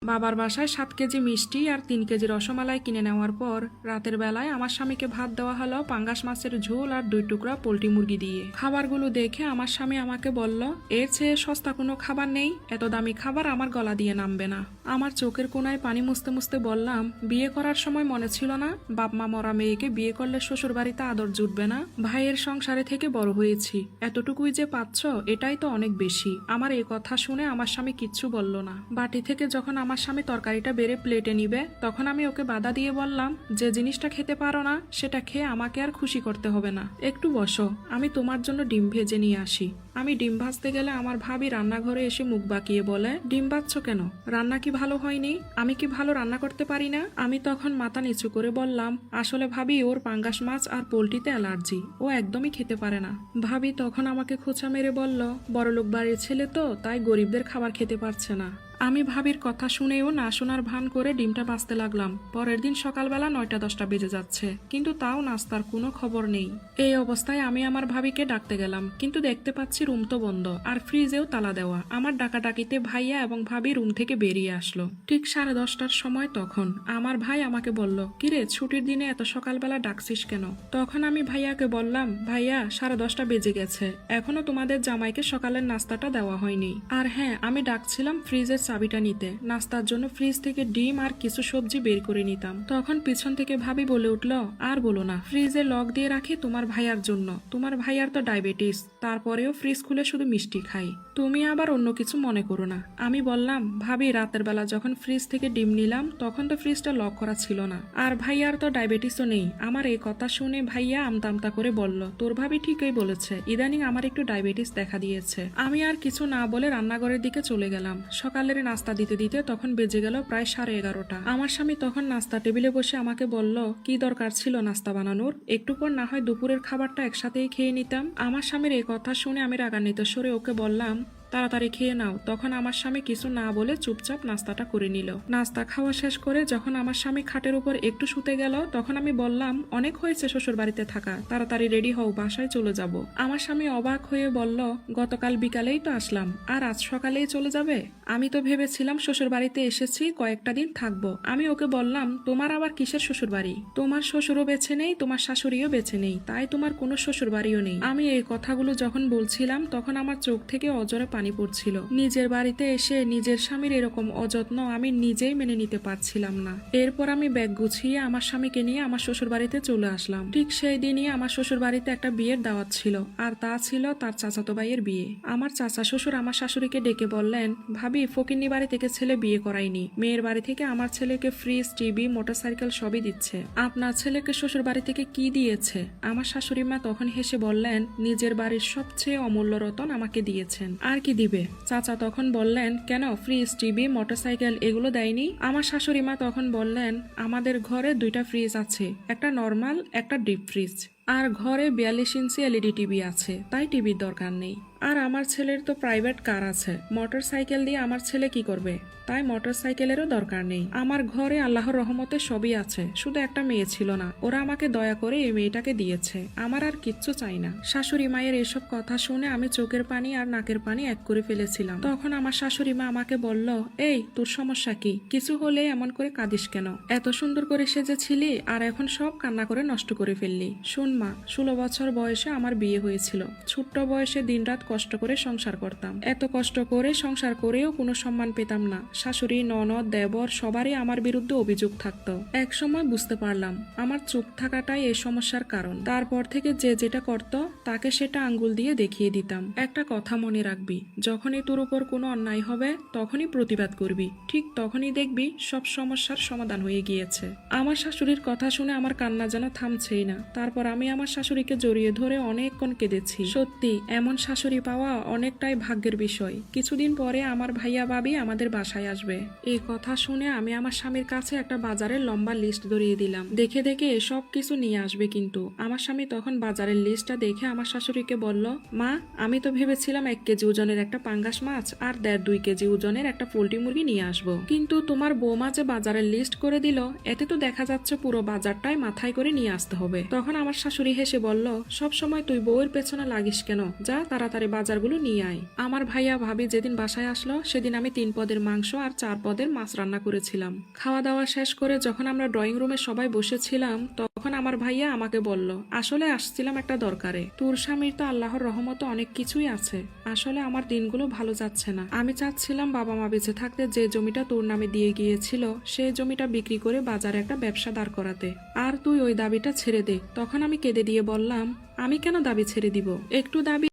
বাবার বাসায় 7 কেজি মিষ্টি আর 3 কেজি রসমালাই কিনে নেওয়ার পর রাতের বেলায় আমার স্বামীকে ভাত দেওয়া হলো পাঙ্গাস মাছের ঝোল আর 2 টুকরা পোলট্রি মুরগি দিয়ে। খাবারগুলো দেখে আমার স্বামী আমাকে বলল, এর চেয়ে সস্তা কোনো খাবার নেই, এত দামি খাবার আমার গলা দিয়ে নামবে না। আমার চোখের কোনায় পানি মুছতে মুছতে বললাম, বিয়ে করার সময় মনে ছিল না বাপ মা মরা মেয়েকে বিয়ে করলে শ্বশুর বাড়িতে আদর জুটবে না? ভাইয়ের সংসারে থেকে বড় হয়েছি, এতটুকুই যে পাচ্ছ এটাই তো অনেক বেশি। আমার এই কথা শুনে আমার স্বামী কিচ্ছু বলল না। বাটি থেকে যখন আমার স্বামী তরকারিটা বেড়ে প্লেটে নিবে তখন আমি ওকে বাধা দিয়ে বললাম, যে জিনিসটা খেতে পারো না সেটা খেয়ে আমাকে আর খুশি করতে হবে না, একটু বসো, আমি তোমার জন্য ডিম ভেজে নিয়ে আসি। আমি ডিম ভাজতে গেলে আমার ভাবি রান্নাঘরে এসে মুখ বাঁকিয়ে বলে, ডিম ভাজছো কেন? রান্না কি ভালো হয়নি? আমি কি ভালো রান্না করতে পারি না? আমি তখন মাথা নিচু করে বললাম, আসলে ভাবি ওর পাঙ্গাস মাছ আর পোলট্রিতে অ্যালার্জি, ও একদমই খেতে পারে না। ভাবি তখন আমাকে খোঁচা মেরে বলল, বড়লোক বাড়ির ছেলে তো, তাই গরিবদের খাবার খেতে পারছে না। আমি ভাবির কথা শুনেও না শোনার ভান করে ডিমটা ভাজতে লাগলাম। পরের দিন সকালবেলা 9টা-10টা বেজে যাচ্ছে, কিন্তু তাও নাস্তার কোনো খবর নেই। এই অবস্থায় আমি আমার ভাবিকে ডাকতে গেলাম, কিন্তু দেখতে পাচ্ছি রুম তো বন্ধ আর ফ্রিজেও তালা দেওয়া। আমার ডাকাডাকিতে ভাইয়া এবং ভাবি রুম থেকে বেরিয়ে আসলো। ঠিক 10:30টার সময় তখন আমার ভাই আমাকে বলল, কিরে ছুটির দিনে এত সকালবেলা ডাকছিস কেন? তখন আমি ভাইয়াকে বললাম, ভাইয়া 10:30টা বেজে গেছে, এখনো তোমাদের জামাইকে সকালের নাস্তাটা দেওয়া হয়নি। আর হ্যাঁ, আমি ডাকছিলাম ফ্রিজের চাবিটা নিতে, নাস্তার জন্য ফ্রিজ থেকে ডিম আর কিছু সবজি বের করে নিতাম। তখন পিছন থেকে ভাবি বলে উঠল, আর বলো না, ফ্রিজে লক দিয়ে রাখি তোমার ভাইয়ার জন্য। তোমার ভাইয়ার তো ডায়াবেটিস, তারপরেও ফ্রিজ খুলে শুধু মিষ্টি খাই, তুমি আবার অন্য কিছু মনে করো না। আমি বললাম, ভাবি রাতের বেলা যখন ফ্রিজ থেকে ডিম নিলাম তখন তো ফ্রিজটা লক করা ছিল না, আর ভাইয়ার তো ডায়াবেটিসও নেই। আমার এই কথা শুনে ভাইয়া আমতা করে বলল, তোর ভাবি ঠিকই বলেছে, ইদানিং আমার একটু ডায়াবেটিস দেখা দিয়েছে। আমি আর কিছু না বলে রান্নাঘরের দিকে চলে গেলাম। সকালের নাস্তা দিতে দিতে তখন বেজে গেল প্রায় 11:30টা। আমার স্বামী তখন নাস্তা টেবিলে বসে আমাকে বলল, কি দরকার ছিল নাস্তা বানানোর, একটু পর না হয় দুপুরের খাবারটা একসাথেই খেয়ে নিতাম। আমার স্বামীর এই কথা শুনে আমি রাগান্বিত স্বরে ওকে বললাম, তাড়াতাড়ি খেয়ে নাও। তখন আমার স্বামী কিছু না বলে চুপচাপ নাস্তাটা করে নিল। নাস্তা খাওয়া শেষ করে যখন আমার স্বামী খাটের উপর একটু শুতে গেল তখন আমি বললাম, অনেক হয়েছে শ্বশুর বাড়িতে থাকা, তাড়াতাড়ি রেডি হও, বাসায় চলে যাব। আমার স্বামী অবাক হয়ে বলল, গতকাল বিকালেই তো আসলাম আর আজ সকালেই চলে যাবে? আমি তো ভেবেছিলাম শ্বশুর বাড়িতে এসেছি কয়েকটা দিন থাকবো। আমি ওকে বললাম, তোমার আবার কিসের শ্বশুর বাড়ি? তোমার শ্বশুরও বেছে নেই, তোমার শাশুড়িও বেছে নেই, তাই তোমার কোনো শ্বশুর বাড়িও নেই। আমি এই কথাগুলো যখন বলছিলাম তখন আমার চোখ থেকে অজরে পানি পড়ছিল। নিজের বাড়িতে এসে নিজের স্বামীর এরকম অযত্ন আমি নিজেই মেনে নিতে পারছিলাম না। এরপর আমি ব্যাগ গুছিয়ে আমার স্বামীকে নিয়ে আমার শ্বশুর বাড়িতে চলে আসলাম। ঠিক সেই দিনই আমার শ্বশুর বাড়িতে একটা বিয়ের দাওয়াত ছিল, আর তা ছিল তার চাচাতো ভাইয়ের বিয়ে। আমার চাচা শ্বশুর আমার শাশুড়িকে ডেকে বললেন, ভাবি ফকিন্নি বাড়ি থেকে ছেলে বিয়ে করায়নি, মেয়ের বাড়ি থেকে আমার ছেলেকে ফ্রিজ, টিভি, মোটরসাইকেল সবই দিচ্ছে, আপনার ছেলেকে শ্বশুর বাড়ি থেকে কি দিয়েছে? আমার শাশুড়ি মা তখন হেসে বললেন, নিজের বাড়ির সবচেয়ে অমূল্য রতন আমাকে দিয়েছেন, আর কি দিবে? চাচা তখন বললেন, কেন ফ্রিজ, টিভি, মোটরসাইকেল এগুলো দেয়নি? আমার শাশুড়ি মা তখন বললেন, আমাদের ঘরে 2টা ফ্রিজ আছে, একটা নর্মাল, একটা ডিপ ফ্রিজ, আর ঘরে 42 ইঞ্চি এলইডি টিভি আছে, তাই টিভির দরকার নেই। আর আমার ছেলের তো প্রাইভেট কার আছে, মোটরসাইকেল দিয়ে আমার ছেলে কি করবে, তাই মোটরসাইকেলেরও দরকার নেই। আমার ঘরে আল্লাহর রহমতে সবই আছে, শুধু একটা মেয়ে ছিল না, ওরা আমাকে দয়া করে এই মেয়েটাকে দিয়েছে, আমার আর কিচ্ছু চাই না। শাশুড়ি মায়ের এসব কথা শুনে আমি চোখের পানি আর নাকের পানি এক করে ফেলেছিলাম। তখন আমার শাশুড়ি মা আমাকে বলল, এই তোর সমস্যা কি? কিছু হলে এমন করে কাঁদিস কেন? এত সুন্দর করে সেজেছিলি আর এখন সব কান্না করে নষ্ট করে ফেললি। শুন মা, 16 বছর বয়সে আমার বিয়ে হয়েছিল, ছোট্ট বয়সে দিনরাত কষ্ট করে সংসার করতাম, এত কষ্ট করে সংসার করেও কোনো সম্মান পেতাম না। শাশুড়ি, ননদ, দেবর সবারই আমার বিরুদ্ধে অভিযোগ থাকতো। এক সময় বুঝতে পারলাম আমার চুপ থাকাটাই এই সমস্যার কারণ। তারপর থেকে যে যেটা করত তাকে সেটা আঙ্গুল দিয়ে দেখিয়ে দিতাম। একটা কথা মনে রাখবি, যখনই তোর উপর কোনো অন্যায় হবে তখনই প্রতিবাদ করবি, ঠিক তখনই দেখবি সব সমস্যার সমাধান হয়ে গিয়েছে। আমার শাশুড়ির কথা শুনে আমার কান্না যেন থামছেই না। তারপর আমি আমার শাশুড়িকে জড়িয়ে ধরে অনেকক্ষণ কেঁদেছি। সত্যি এমন শাশুড়ি পাওয়া অনেকটাই ভাগ্যের বিষয়। কিছুদিন পরে আমার ভাইয়া ভাবি আমাদের বাসায় আসবে। এই কথা শুনে আমি আমার স্বামীর কাছে একটা বাজারের লম্বা লিস্ট ধরিয়ে দিলাম, দেখে দেখে সব কিছু নিয়ে আসবে। কিন্তু আমার স্বামী তখন বাজারের লিস্টটা দেখে আমার শাশুড়িকে বলল, মা আমি তো ভেবেছিলাম 1 কেজি ওজনের একটা পাঙ্গাস মাছ আর 1.5-2 কেজি ওজনের একটা পোল্ট্রি মুরগি নিয়ে আসবো, কিন্তু তোমার বৌমা যে বাজারের লিস্ট করে দিল এতে তো দেখা যাচ্ছে পুরো বাজারটাই মাথায় করে নিয়ে আসতে হবে। তখন আমার শাশুড়ি হেসে বলল, সব সময় তুই বউয়ের পেছনে লাগিস কেন, যা তাড়াতাড়ি বাজারগুলো নিয়ে আয়। আমার ভাইয়া ভাবি যেদিন বাসায় আসলো সেদিন আমি 3 পদের মাংস আর 4 পদের মাছ রান্না করেছিলাম। খাওয়া দাওয়া শেষ করে যখন আমরা ড্রয়িং রুমে সবাই বসেছিলাম তখন আমার ভাইয়া আমাকে বলল, আসলে আসছিলাম একটা দরকারে। তোর স্বামীর তো আল্লাহর রহমতে অনেক কিছুই আছে, আসলে আমার দিনগুলো ভালো যাচ্ছে না। আমি চাচ্ছিলাম বাবা মা বেঁচে থাকতে যে জমিটা তোর নামে দিয়ে গিয়েছিল সেই জমিটা বিক্রি করে বাজারে একটা ব্যবসা দাঁড় করাতে, আর তুই ওই দাবিটা ছেড়ে দে। তখন আমি কেঁদে দিয়ে বললাম, আমি কেন দাবি ছেড়ে দিব? একটু দাবি